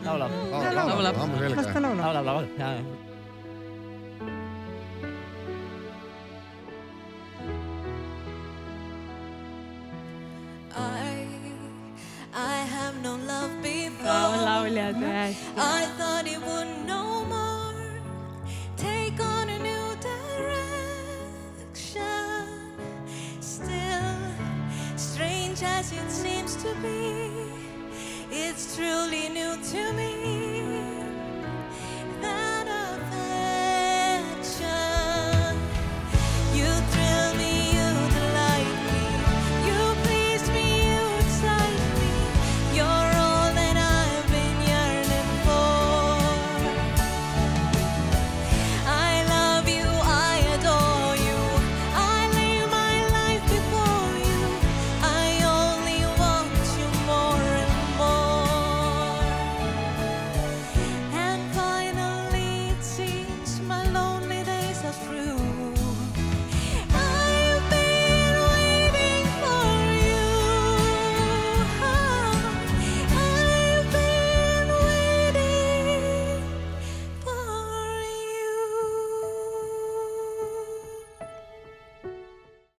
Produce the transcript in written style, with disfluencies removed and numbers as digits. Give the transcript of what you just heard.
Laula. Laula. Las ta laulab. Laula. I have no love before. lauljad hästi. I thought it would no more take on a new direction. Still, strange as it seems to be, it's truly new to me.